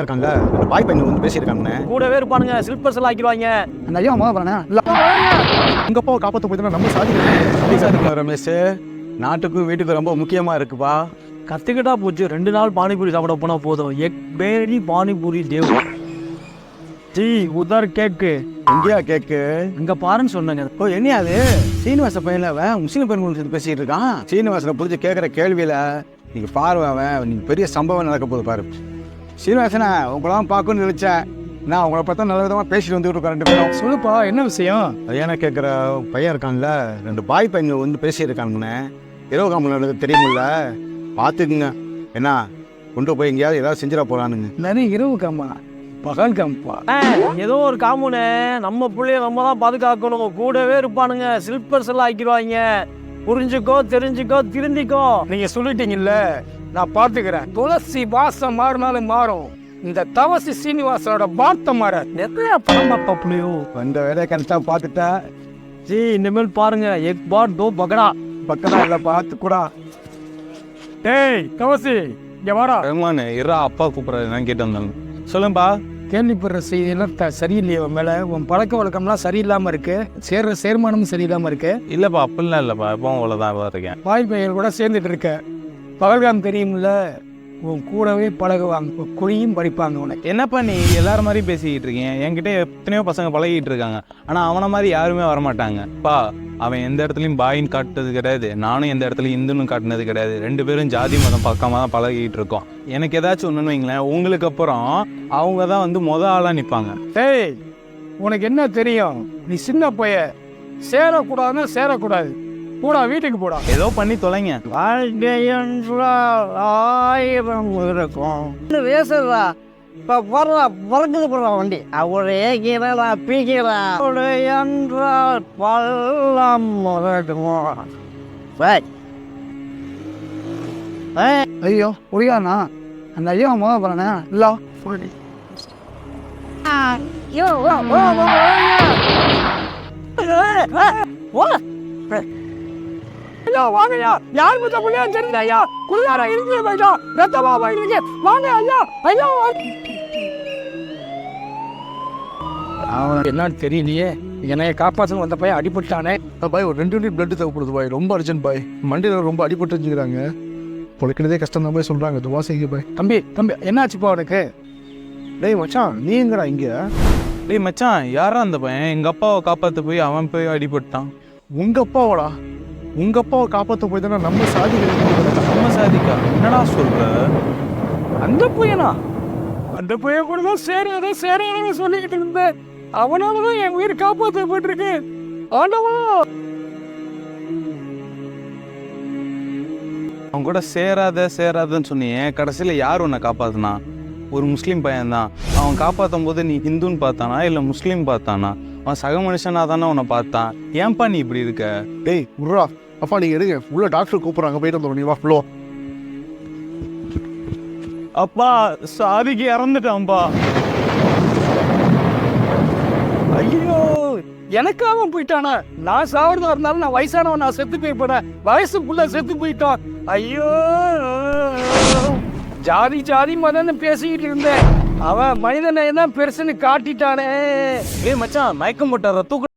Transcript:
இருக்காங்க அந்த பாய் பையன் வந்து பேசியிருக்காங்க. கூடவே இருப்பானுங்க, ஸ்லிப்பர்ஸ் எல்லாம் ஆக்கிடுவாங்க. அந்த ஐயா அம்மா பண்ண உங்க அப்பா காப்பாற்ற போய் நம்ம சாதிக்கிறோம். ரமேஷ், நாட்டுக்கும் வீட்டுக்கும் ரொம்ப முக்கியமா இருக்குப்பா. கத்துக்கிட்டா போச்சு. 2 நாள் பானிபூரி சாப்பிட போனா போதும். எக் பேரி பானிபூரி தேவ் ஜி உதர் கேக்கு. எங்கேயா கேக்கு? இங்க பாருன்னு சொன்னாங்க. ஓ, என்ன அது சீனிவாச பையன்ல அவன் முஸ்லீம் பெண்கள் பேசிட்டு இருக்கான். சீனிவாசனை புரிஞ்சு கேட்குற கேள்வியில நீங்க பாருவ அவன் நீங்க பெரிய சம்பவம் நடக்க போகுது பாரு. சீனிவாசனா உங்களாம் பார்க்கணும்னு நினைச்சேன். நான் உங்களை பார்த்தா நல்ல விதமாக பேசிட்டு வந்துட்டு இருக்கோம் 2 பேரும். சொல்லுப்பா, என்ன விஷயம்? ஏன்னா கேட்குற பையன் இருக்கான்ல, 2 பாய் பையன் வந்து பேசியிருக்காங்கண்ணே. இரவு காமலுக்கு தெரியுமில்ல, பார்த்துக்குங்க. என்ன கொண்டு போய் எங்கேயாவது ஏதாவது செஞ்சிட போகிறானுங்க. நிறைய இரவு காமா, பகல் காம்பா. ஏதோ ஒரு காமுனே, நம்ம பிள்ளைய நம்ம தான் பாதுகாக்கணும். கூடவே இருப்பானுங்க, ஸ்லிப்பர்ஸ் எல்லாம் ஆக்கிடுவாங்க. புரிஞ்சுக்கோ, தெரிஞ்சுக்கோ, திருந்திக்கோ. நீங்க சொல்லிட்டீங்கல்ல, நான் பார்த்துக்கிறேன். துளசி வாசம் மாறினாலும் மாறும், இந்த தவசி சீனிவாசனோட வார்த்தை மாற. நிறைய படம் பாப்பா பிள்ளையோ. அந்த வேலையை கரெக்டாக பார்த்துட்டா ஜி இனிமேல் பாருங்க, எக் பார் தோ பகடா. பக்கடா இல்லை பார்த்து கூட. டேய் தவசி, இங்க வாடா. ரஹ்மான் இரா அப்பா கூப்பிட்றாரு, நான் கேட்டு வந்தேன். சொல்லுங்கப்பா. கேள்விப்படுற செய்தியெல்லாம் சரியில்லையே உன் மேல. உன் பழக்க வழக்கம்லாம் சரியில்லாம இருக்கு, சேர்மானமும் சரியில்லாம இருக்கு. இல்லைப்பா, அப்படிலாம் இல்லைப்பா, இப்போ அவ்வளோதான் இருக்கேன். பாய் பையன் கூட சேர்ந்துட்டு இருக்க. பகல்காம் தெரியும்ல, உன் கூடவே பழகுவாங்க, குழியும் படிப்பாங்க உனக்கு. என்னப்பா நீ எல்லாரும் மாதிரி பேசிக்கிட்டு இருக்கீங்க? என்கிட்ட எத்தனையோ பசங்க பழகிட்டு இருக்காங்க, ஆனால் அவனை மாதிரி யாருமே வரமாட்டாங்க. பா, அவன் எந்த இடத்துலையும் பாயின்னு காட்டுறது கிடையாது, நானும் எந்த இடத்துலையும் இந்துன்னு காட்டினது கிடையாது. 2 பேரும் ஜாதி மதம் பக்கமாக தான் பழகிட்டு இருக்கோம். எனக்கு ஏதாச்சும் ஒன்றுன்னு வைங்களேன், உங்களுக்கு அப்புறம் அவங்க தான் வந்து ஆளாக நிற்பாங்க. டேய், உனக்கு என்ன தெரியும்? நீ சின்ன பைய, சேரக்கூடாதுன்னா சேரக்கூடாது. போடா, வீட்டுக்கு போடா. ஏதோ பண்ணி தொலைங்க. ஆயிரம் இருக்கும் பேசுறா. இப்ப போடுறா, பறக்குது போடுறா வண்டி. அவளே கீழா பீக்கிறா என்றால் பள்ளம் முதடுமோ. ஐயோ புரியாண்ணா, அந்த ஐயா அம்மா பண்ண இல்ல. ஐயா வாங்கய்யா, யார் மத்த புள்ளியா தெரியுது ஐயா. குள்ளார இருந்து போயிட்டா, ரத்தமா போயிருக்கு. வாங்க ஐயா, ஐயா அவன் என்னன்னு தெரியலையே. என்னைய காப்பாற்ற வந்த பையன் அடிபட்டானே. பாய், ஒரு 2 யூனிட் பிளட் தேவைப்படுது பாய், ரொம்ப அர்ஜென்ட் பாய். மண்டியில் ரொம்ப அடிபட்டு வச்சுக்கிறாங்க, பொழைக்கிறதே கஷ்டம் தான் பாய் சொல்கிறாங்க. துவா செய்யுங்க பாய். தம்பி என்னாச்சுப்பா உனக்கு? டேய் மச்சான், நீ எங்கடா இங்கே? டேய் மச்சான், யாரா அந்த பையன்? எங்கள் அப்பாவை காப்பாற்ற போய் அவன் போய் அடிபட்டான். உங்கள் அப்பாவோடா? உங்கள் அப்பாவை காப்பாற்ற போய் தானே நம்ம சாதி. நம்ம சாதிக்கா? என்னடா சொல்கிற? அந்த பையனா? அந்த பையன் கூட தான் சேராத சொல்லிக்கிட்டு இருந்தேன். அவனாலதான் என் உயிர் காப்பாற்றப்பட்டிருக்கு. ஆண்டவா, அவன் கூட சேராதன்னு சொன்னியே, கடைசியில் யார் உன்னை காப்பாற்றினா? ஒரு முஸ்லீம் பையன்தான். அவன் காப்பாற்றும் போது நீ ஹிந்துன்னு பார்த்தானா இல்லை முஸ்லீம் பார்த்தானா? அவன் சக மனுஷனாக தானே உன்னை பார்த்தான். ஏன்பா நீ இப்படி இருக்க? டேய் உர்ரா, அப்பா நீங்கள் எடுங்க, உள்ள டாக்டர் கூப்பிட்றாங்க, போயிட்டு வந்துடும். நீ வா ஃப்ளோ. அப்பா, சாதிக்கு இறந்துட்டான்ப்பா. ஐயோ, எனக்காக போயிட்டானா? நான் சாவறதா இருந்தாலும் நான் வயசானவன், நான் செத்து போய் வயசுக்குள்ள செத்து போயிட்டான். ஐயோ, ஜாதி மதன்னு பேசிக்கிட்டு இருந்தேன். அவன் மனிதனை தான் பெருசுன்னு காட்டிட்டானே. ஏய் மச்சான், மயக்கம் போட்டார, தூக்கு.